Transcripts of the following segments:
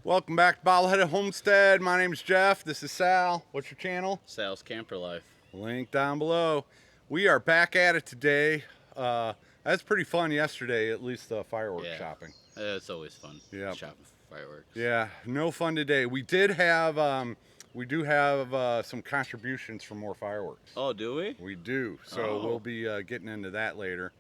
Welcome back to Bobblehead Homestead. My name's Jeff. This is Sal. What's your channel? Sal's Camper Life. Link down below. We are back at it today. That's pretty fun yesterday, at least the fireworks shopping. It's always fun. Yeah. Shopping for fireworks. Yeah, no fun today. We do have some contributions for more fireworks. Oh, do we? We do. So we'll be getting into that later.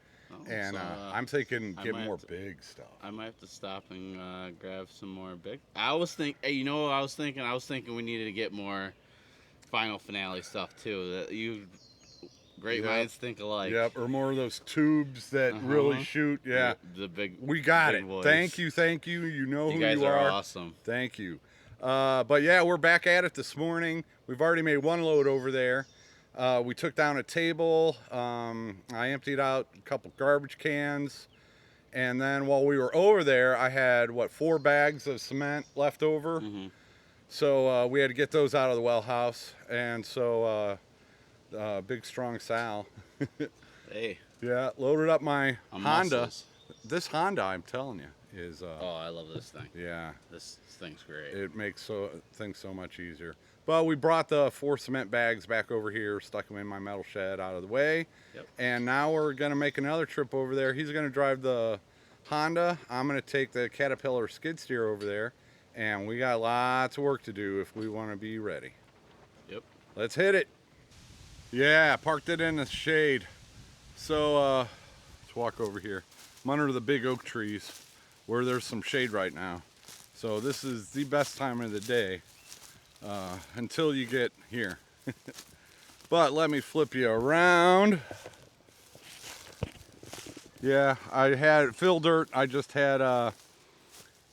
And so, I'm thinking get more big stuff. I might have to stop and grab some more big. I was thinking. Hey, you know what I was thinking? I was thinking we needed to get more final finale stuff too. That great minds think alike. Yep, or more of those tubes that really shoot. Yeah, the big. We got big it. Boys. Thank you. You know who you are. You guys are awesome. Thank you. But yeah, we're back at it this morning. We've already made one load over there. We took down a table. I emptied out a couple garbage cans. And then while we were over there, I had, 4 bags of cement left over. So we had to get those out of the well house. And so big, strong Sal. Hey. Yeah, loaded up my Honda. Muscles. This Honda, I'm telling you, is... oh, I love this thing. Yeah. This thing's great. It makes things so much easier. But we brought the 4 cement bags back over here, stuck them in my metal shed out of the way. Yep. And now we're going to make another trip over there. He's going to drive the Honda. I'm going to take the Caterpillar skid steer over there. And we got lots of work to do if we want to be ready. Yep. Let's hit it. Yeah, parked it in the shade. So let's walk over here. I'm under the big oak trees where there's some shade right now. So this is the best time of the day. Until you get here. But let me flip you around. Yeah, I had fill dirt. I just had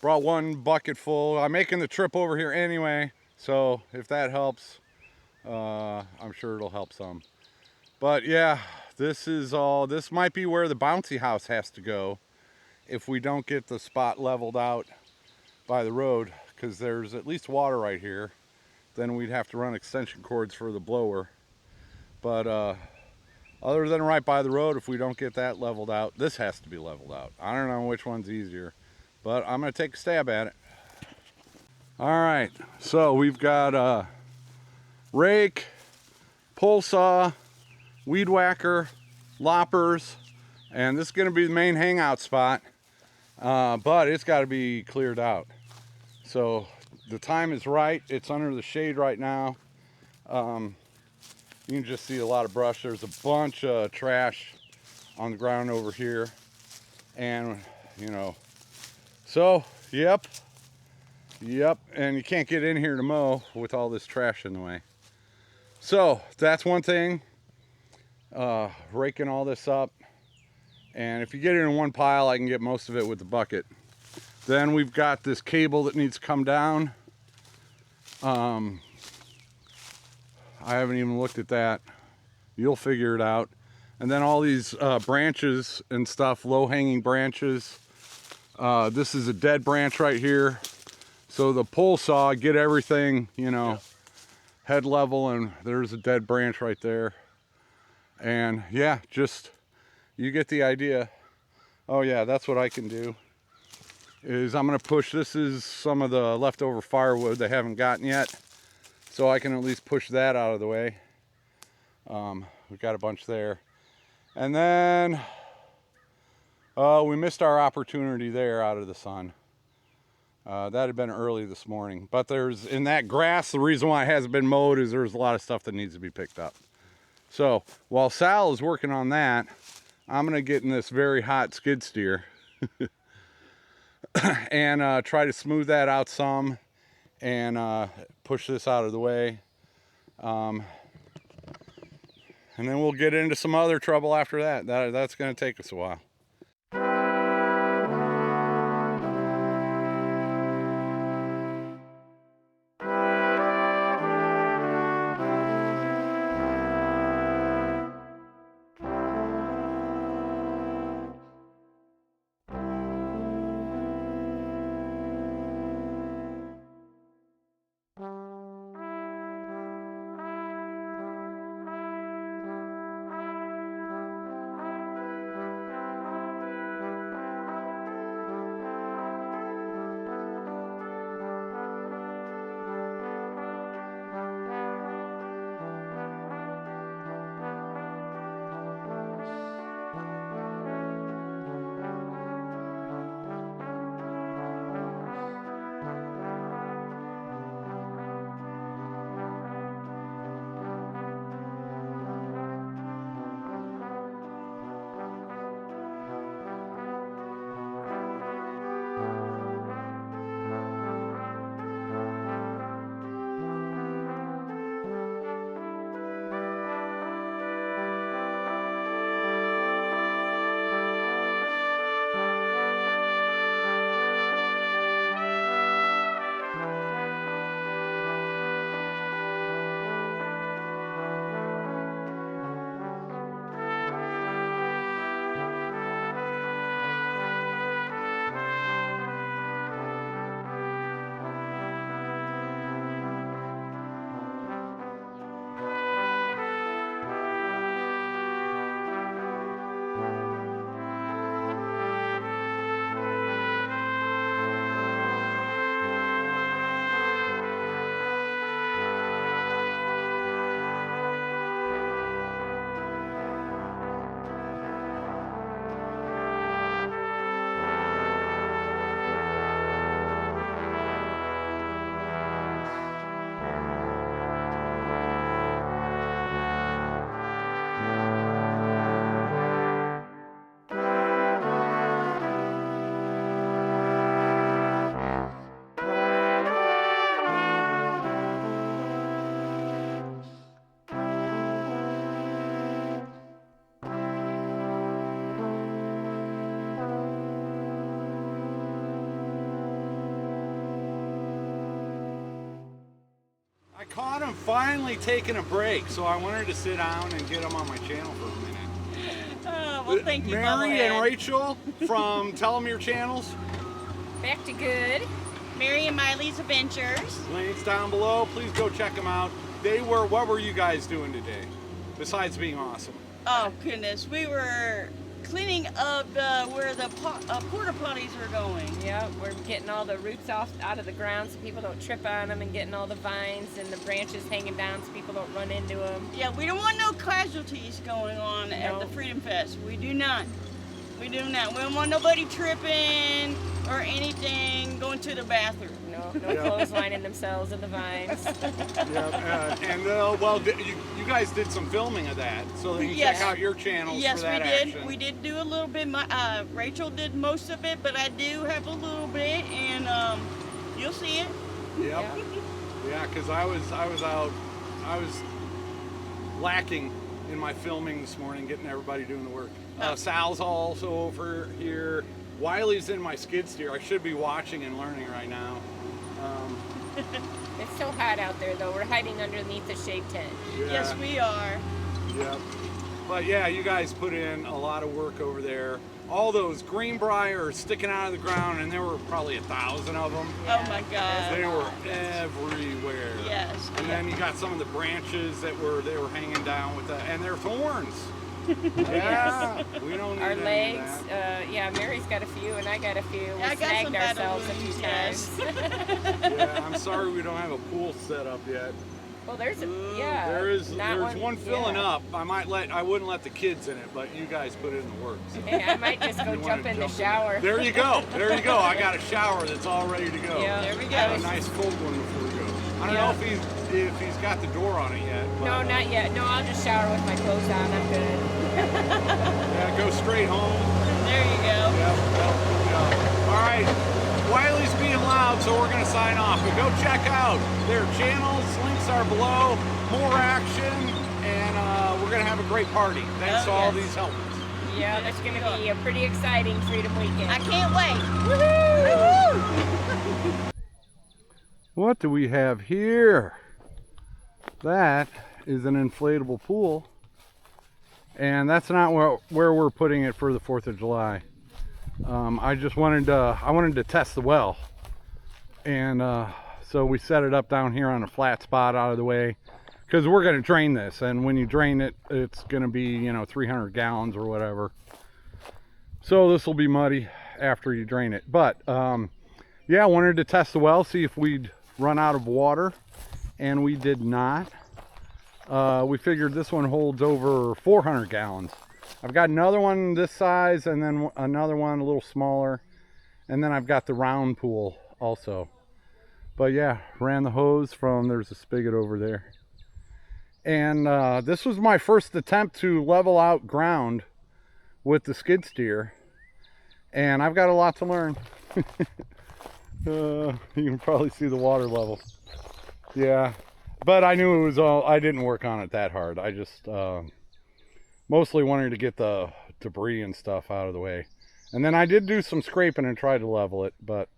brought 1 bucket full. I'm making the trip over here anyway, so if that helps, I'm sure it'll help some. But yeah, this might be where the bouncy house has to go if we don't get the spot leveled out by the road, because there's at least water right here. Then we'd have to run extension cords for the blower. But other than right by the road, if we don't get that leveled out, this has to be leveled out. I don't know which one's easier, but I'm gonna take a stab at it. All right, so we've got a rake, pole saw, weed whacker, loppers, and this is gonna be the main hangout spot, but it's gotta be cleared out. So the time is right. It's under the shade right now. You can just see a lot of brush. There's a bunch of trash on the ground over here. And, so, yep. And you can't get in here to mow with all this trash in the way. So, that's one thing. Raking all this up. And if you get it in one pile, I can get most of it with the bucket. Then we've got this cable that needs to come down. I haven't even looked at that. You'll figure it out. And then all these branches and stuff, low-hanging branches. This is a dead branch right here. So the pole saw, get everything, head level, and there's a dead branch right there. And yeah, just, you get the idea. Oh yeah, that's what I can do. Is I'm going to push, this is some of the leftover firewood they haven't gotten yet, so I can at least push that out of the way. We've got a bunch there. And then we missed our opportunity there out of the sun. That had been early this morning, but there's, in that grass, the reason why it hasn't been mowed is there's a lot of stuff that needs to be picked up. So while Sal is working on that, I'm going to get in this very hot skid steer and try to smooth that out some and push this out of the way. And then we'll get into some other trouble after that. That's going to take us a while. I caught him finally taking a break, so I wanted to sit down and get him on my channel for a minute. Well, thank you, Mary and Rachel from Tell 'em Your Channels. Back to good. Mary and Miley's Adventures. Links down below. Please go check them out. What were you guys doing today, besides being awesome? Oh, goodness. We were cleaning up where the porta potties were going. Yeah, we're getting all the roots out of the ground so people don't trip on them, and getting all the vines and the branches hanging down so people don't run into them. Yeah, we don't want no casualties going on at the Freedom Fest. We do not. We do not. We don't want nobody tripping or anything going to the bathroom. No clotheslining themselves in the vines. Well, you guys did some filming of that, so you can check out your channels for that action. Yes, we did do a little bit. Rachel did most of it, but I do have a little bit, and you'll see it. Yep. Yeah, because I was lacking in my filming this morning, getting everybody doing the work. Sal's also over here. Wiley's in my skid steer. I should be watching and learning right now. It's so hot out there, though. We're hiding underneath the shade tent. Yeah. Yes, we are. Yep. But yeah, you guys put in a lot of work over there. All those greenbrier are sticking out of the ground, and there were probably 1,000 of them. Oh my God. They were everywhere. Yes. And then you got some of the branches that they were hanging down with and their thorns. Yeah, we don't need Our any legs, of that. Mary's got a few and I got a few. We I got some snagged ourselves a battle few wounds, times. Yeah, I'm sorry we don't have a pool set up yet. Well, there's There's one filling yeah. up. I wouldn't let the kids in it, but you guys put it in the works. Hey, I might just go jump in the shower. There you go. There you go. I got a shower that's all ready to go. Yeah, there we go. A nice full one before we go. I don't know if he's got the door on it yet. But, No, not yet. No, I'll just shower with my clothes on. I'm good. Yeah, go straight home. There you go. Yep. All right. Wiley's being loud, so we're going to sign off. But go check out their channels. Links are below. More action, and we're going to have a great party. Thanks to all these helpers. Yeah, that's going to be a pretty exciting Freedom Weekend. I can't wait. Woohoo! What do we have here? That is an inflatable pool, and that's not where we're putting it for the 4th of July. I just wanted to test the well, and so we set it up down here on a flat spot out of the way, because we're going to drain this, and when you drain it, it's going to be 300 gallons or whatever, so this will be muddy after you drain it. But yeah, I wanted to test the well, see if we'd run out of water, and we did not. We figured this one holds over 400 gallons. I've got another one this size, and then another one a little smaller, and then I've got the round pool also. But yeah, ran the hose from, there's a spigot over there. And this was my first attempt to level out ground with the skid steer, and I've got a lot to learn. You can probably see the water level. Yeah, but I knew it was I didn't work on it that hard. I just mostly wanted to get the debris and stuff out of the way. And then I did do some scraping and try to level it, but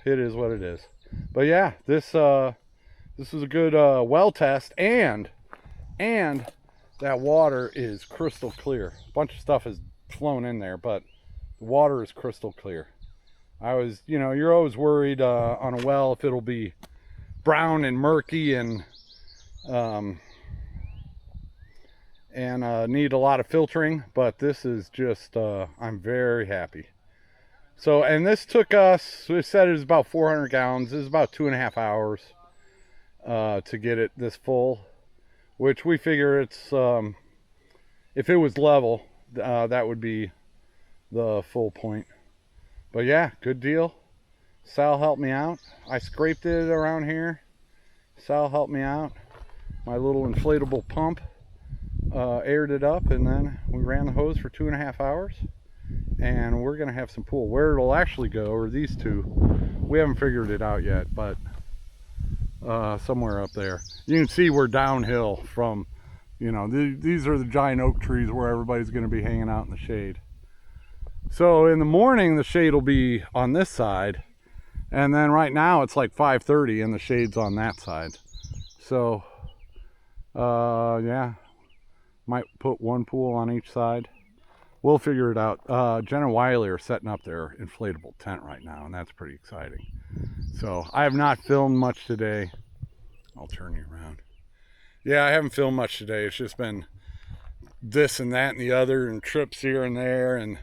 it is what it is. But yeah, this is a good well test, and that water is crystal clear. A bunch of stuff has flown in there, but the water is crystal clear. I was, you're always worried on a well if it'll be brown and murky and need a lot of filtering, but this is just, I'm very happy. So, and this took us, we said it was about 400 gallons. It was about 2.5 hours to get it this full, which we figure it's, if it was level, that would be the full point. But yeah, good deal. Sal helped me out. I scraped it around here. Sal helped me out. My little inflatable pump aired it up, and then we ran the hose for 2.5 hours. And we're gonna have some pool. Where it'll actually go, or these two, we haven't figured it out yet, but somewhere up there. You can see we're downhill from, these are the giant oak trees where everybody's gonna be hanging out in the shade. So in the morning, the shade will be on this side, And then right now it's like 5:30 and the shade's on that side. So, yeah, might put one pool on each side. We'll figure it out. Jen and Wiley are setting up their inflatable tent right now, and that's pretty exciting. So I have not filmed much today. I'll turn you around. Yeah, I haven't filmed much today. It's just been this and that and the other, and trips here and there.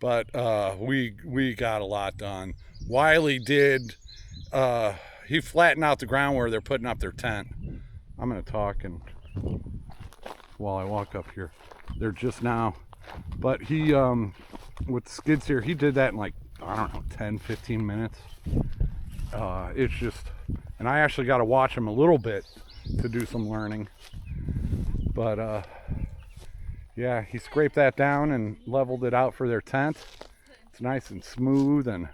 But we got a lot done. Wiley did. He flattened out the ground where they're putting up their tent. I'm gonna talk and while I walk up here. They're just now. But he, with the skid steer, he did that in like, I don't know, 10, 15 minutes. It's just, and I actually got to watch him a little bit to do some learning. But, yeah, he scraped that down and leveled it out for their tent. It's nice and smooth, and,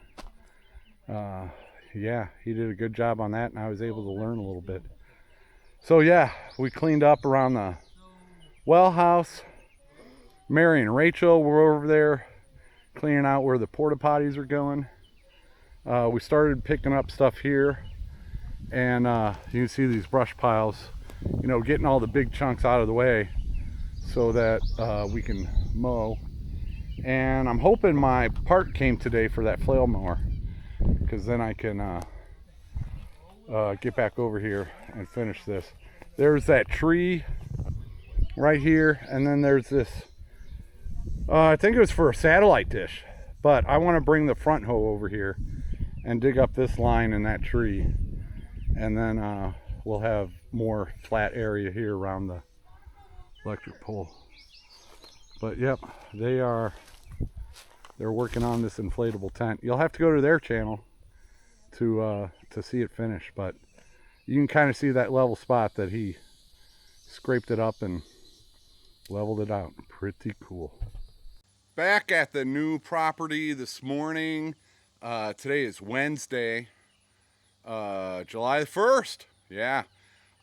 yeah, he did a good job on that, and I was able to learn a little bit. So, yeah, we cleaned up around the well house. Mary and Rachel were over there cleaning out where the porta potties are going. We started picking up stuff here, and you can see these brush piles, you know, getting all the big chunks out of the way so that we can mow. And I'm hoping my part came today for that flail mower, because then I can get back over here and finish this. There's that tree right here, and then there's this, I think it was for a satellite dish, but I want to bring the front hoe over here and dig up this line in that tree, and then we'll have more flat area here around the electric pole. But yep, they're working on this inflatable tent. You'll have to go to their channel to see it finish, but you can kind of see that level spot that he scraped it up and leveled it out. Pretty cool. Back at the new property this morning. Today is Wednesday, July the 1st. Yeah,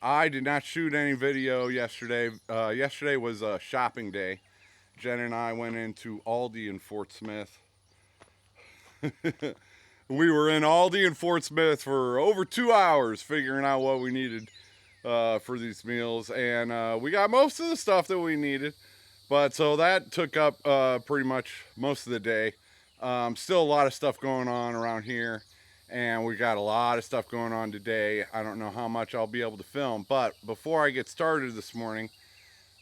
I did not shoot any video yesterday. Yesterday was a shopping day. Jen and I went into Aldi in Fort Smith. We were in Aldi in Fort Smith for over 2 hours figuring out what we needed for these meals, and we got most of the stuff that we needed. But so that took up pretty much most of the day. Still a lot of stuff going on around here, and we got a lot of stuff going on today. I don't know how much I'll be able to film, but before I get started this morning,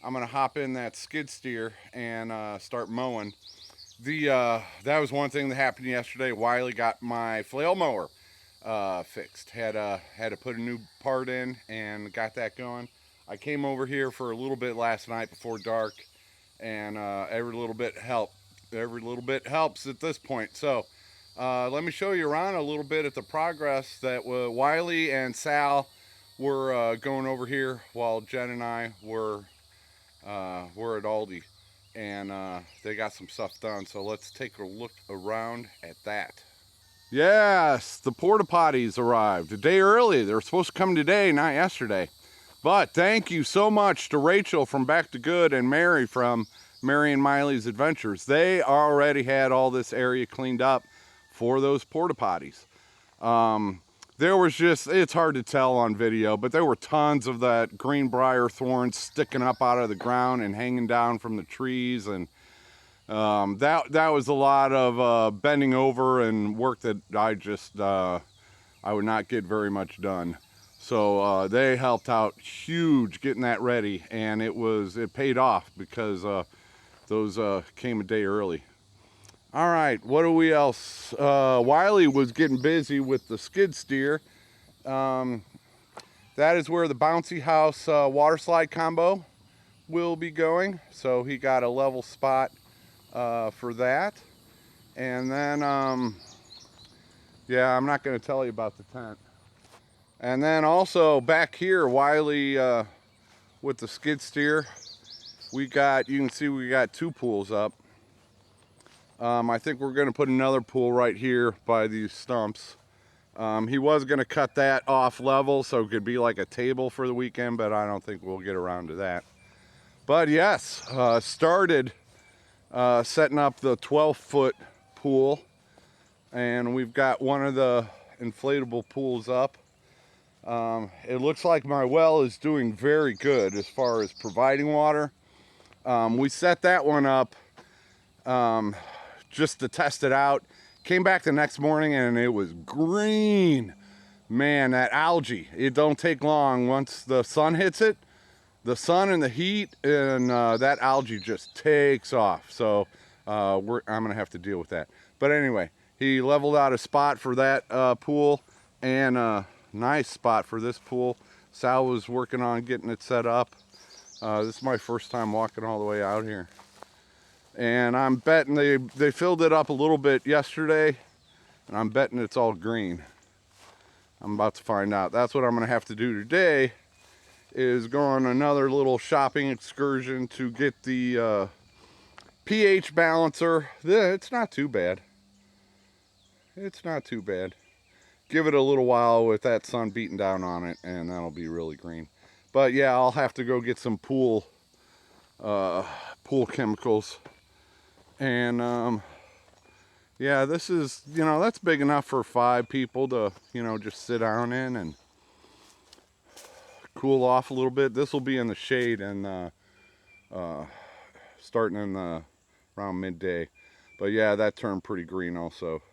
I'm gonna hop in that skid steer and start mowing. That was one thing that happened yesterday. Wiley got my flail mower fixed. Had to put a new part in and got that going. I came over here for a little bit last night before dark, and every little bit helps at this point. So let me show you around a little bit at the progress that Wiley and Sal were going over here while Jen and I were at Aldi, and they got some stuff done. So let's take a look around at that. Yes, the porta potties arrived a day early. They were supposed to come today, not yesterday. But thank you so much to Rachel from Back to Good and Mary from Mary and Miley's Adventures. They already had all this area cleaned up for those porta potties. There was just, it's hard to tell on video, but there were tons of that greenbrier thorns sticking up out of the ground and hanging down from the trees, and that was a lot of bending over and work that I would not get very much done. So they helped out huge getting that ready, and it paid off because those came a day early. All right, what do we else? Wiley was getting busy with the skid steer. That is where the bouncy house water slide combo will be going. So he got a level spot for that. And then, yeah, I'm not going to tell you about the tent. And then also back here, Wiley with the skid steer, you can see we got 2 pools up. I think we're going to put another pool right here by these stumps. He was going to cut that off level so it could be like a table for the weekend, but I don't think we'll get around to that. But yes, started setting up the 12-foot pool, and we've got one of the inflatable pools up. It looks like my well is doing very good as far as providing water. We set that one up just to test it out. Came back the next morning and it was green. Man, that algae, it don't take long. Once the sun hits it, the sun and the heat, and that algae just takes off. So I'm gonna have to deal with that. But anyway, he leveled out a spot for that pool, and a nice spot for this pool. Sal was working on getting it set up. This is my first time walking all the way out here. And I'm betting they filled it up a little bit yesterday, and I'm betting it's all green. I'm about to find out. That's what I'm gonna have to do today, is go on another little shopping excursion to get the pH balancer. It's not too bad. It's not too bad. Give it a little while with that sun beating down on it, and that'll be really green. But yeah, I'll have to go get some pool chemicals. And yeah, this is, you know, that's big enough for 5 people to, you know, just sit down in and cool off a little bit. This will be in the shade and starting in around midday. But yeah, that turned pretty green also.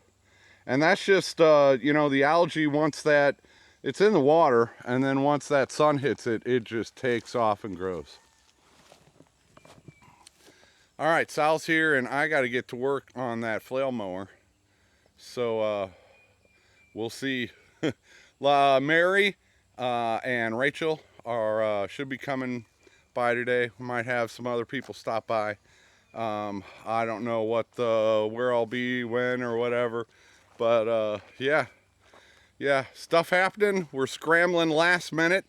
And that's just, you know, the algae, once that, it's in the water, and then once that sun hits it, it just takes off and grows. All right, Sal's here, and I got to get to work on that flail mower. So we'll see. Mary and Rachel are should be coming by today. We might have some other people stop by. I don't know where I'll be, when, or whatever. But yeah, stuff happening. We're scrambling last minute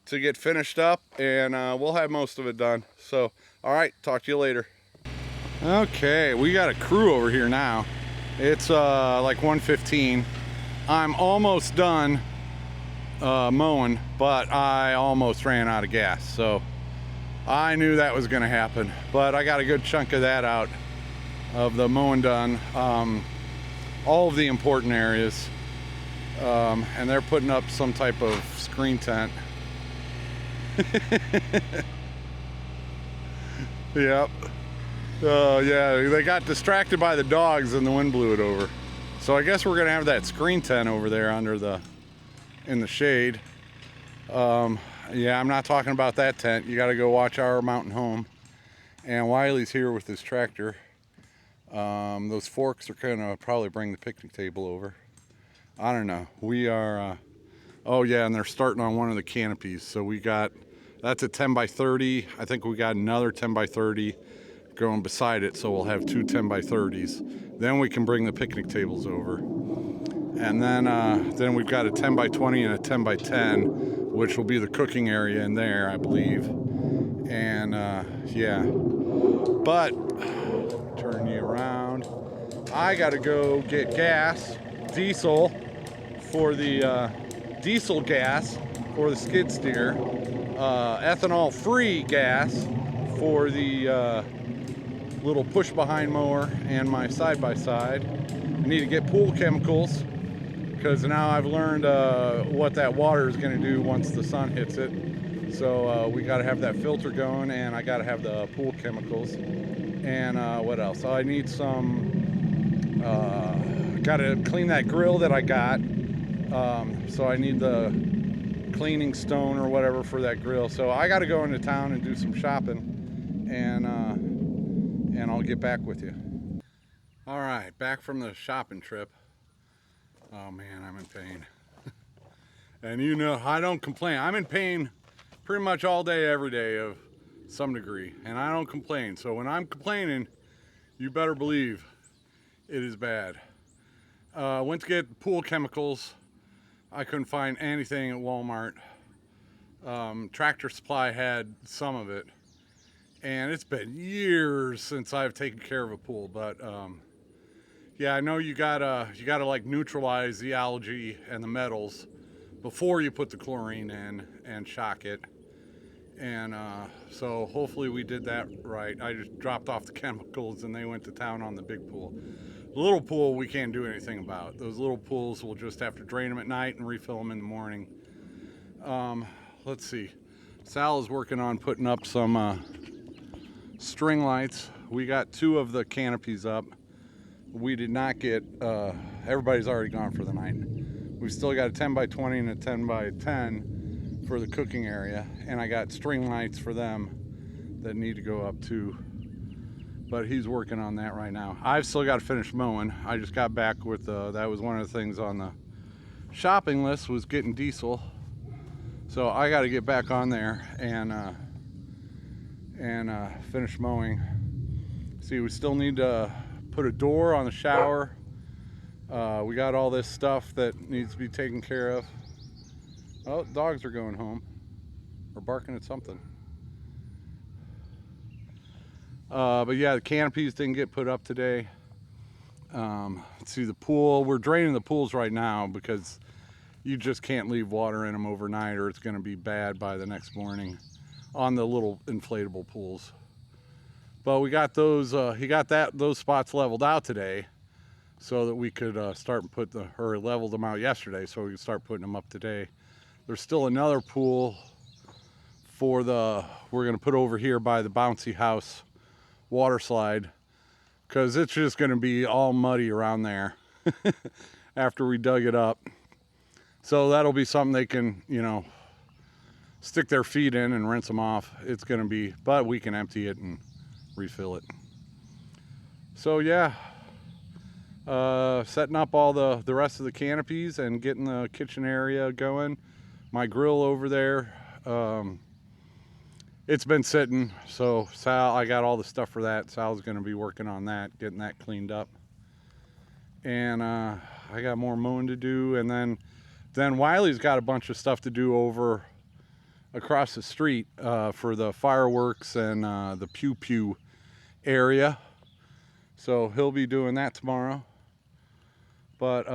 to get finished up, and we'll have most of it done. So, all right, talk to you later. Okay, we got a crew over here now. It's like 1:15. I'm almost done mowing, but I almost ran out of gas. So I knew that was gonna happen, but I got a good chunk of that out of the mowing done. All of the important areas, and they're putting up some type of screen tent. Yep. Yeah, they got distracted by the dogs and the wind blew it over. So I guess we're gonna have that screen tent over there in the shade. Yeah, I'm not talking about that tent. You gotta go watch our mountain home. And Wiley's here with his tractor. Those forks are gonna probably bring the picnic table over. I don't know. We are, oh yeah, and they're starting on one of the canopies. So we got, that's a 10 by 30. I think we got another 10 by 30 going beside it. So we'll have 2 10 by 30s. Then we can bring the picnic tables over. And then we've got a 10 by 20 and a 10 by 10, which will be the cooking area in there, I believe. And yeah, but turn you around. I gotta go get gas, diesel for the diesel gas for the skid steer, ethanol free gas for the little push behind mower and my side by side. I need to get pool chemicals because now I've learned what that water is going to do once the sun hits it. So we got to have that filter going, and I got to have the pool chemicals. And what else? I need some, got to clean that grill that I got. So I need the cleaning stone or whatever for that grill. So I got to go into town and do some shopping, and I'll get back with you. All right, back from the shopping trip. Oh man, I'm in pain. And you know, I don't complain. I'm in pain pretty much all day, every day of some degree, and I don't complain. So when I'm complaining, you better believe it is bad. Went to get pool chemicals. I couldn't find anything at Walmart. Tractor Supply had some of it, and it's been years since I've taken care of a pool. But yeah, I know you gotta like neutralize the algae and the metals before you put the chlorine in and shock it. And so hopefully we did that right. I just dropped off the chemicals and they went to town on the big pool. The little pool we can't do anything about. Those little pools, we'll just have to drain them at night and refill them in the morning. Let's see. Sal is working on putting up some string lights. We got 2 of the canopies up. We did not get, everybody's already gone for the night. We've still got a 10 by 20 and a 10 by 10 for the cooking area. And I got string lights for them that need to go up too. But he's working on that right now. I've still got to finish mowing. I just got back with, that was one of the things on the shopping list, was getting diesel. So I got to get back on there and finish mowing. See, we still need to put a door on the shower. We got all this stuff that needs to be taken care of. Oh, dogs are going home. Or barking at something. But yeah, the canopies didn't get put up today. Let's see, the pool. We're draining the pools right now because you just can't leave water in them overnight or it's going to be bad by the next morning on the little inflatable pools. But we got those, he got those spots leveled out today so that we could start and put or leveled them out yesterday so we could start putting them up today. There's still another pool we're going to put over here by the bouncy house water slide because it's just going to be all muddy around there after we dug it up. So that'll be something they can, you know, stick their feet in and rinse them off. It's going to be, but we can empty it and refill it. So yeah, setting up all the rest of the canopies and getting the kitchen area going. My grill over there, it's been sitting, so Sal, I got all the stuff for that. Sal's going to be working on that, getting that cleaned up. And I got more mowing to do, and then Wiley's got a bunch of stuff to do over across the street for the fireworks and the pew pew area. So he'll be doing that tomorrow. But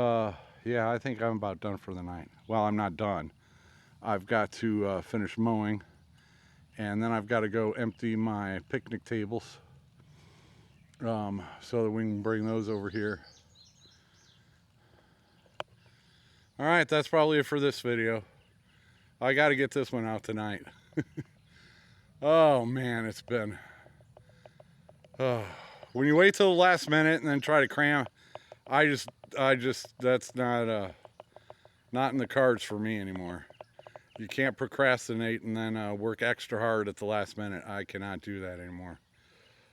yeah, I think I'm about done for the night. Well, I'm not done. I've got to finish mowing, and then I've got to go empty my picnic tables so that we can bring those over here. All right, that's probably it for this video. I got to get this one out tonight. Oh man, it's been, when you wait till the last minute and then try to cram, that's not in the cards for me anymore. You can't procrastinate and then work extra hard at the last minute. I cannot do that anymore.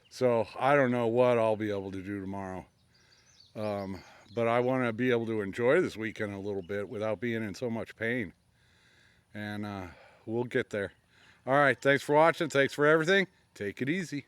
So I don't know what I'll be able to do tomorrow. But I want to be able to enjoy this weekend a little bit without being in so much pain. And we'll get there. All right, thanks for watching. Thanks for everything. Take it easy.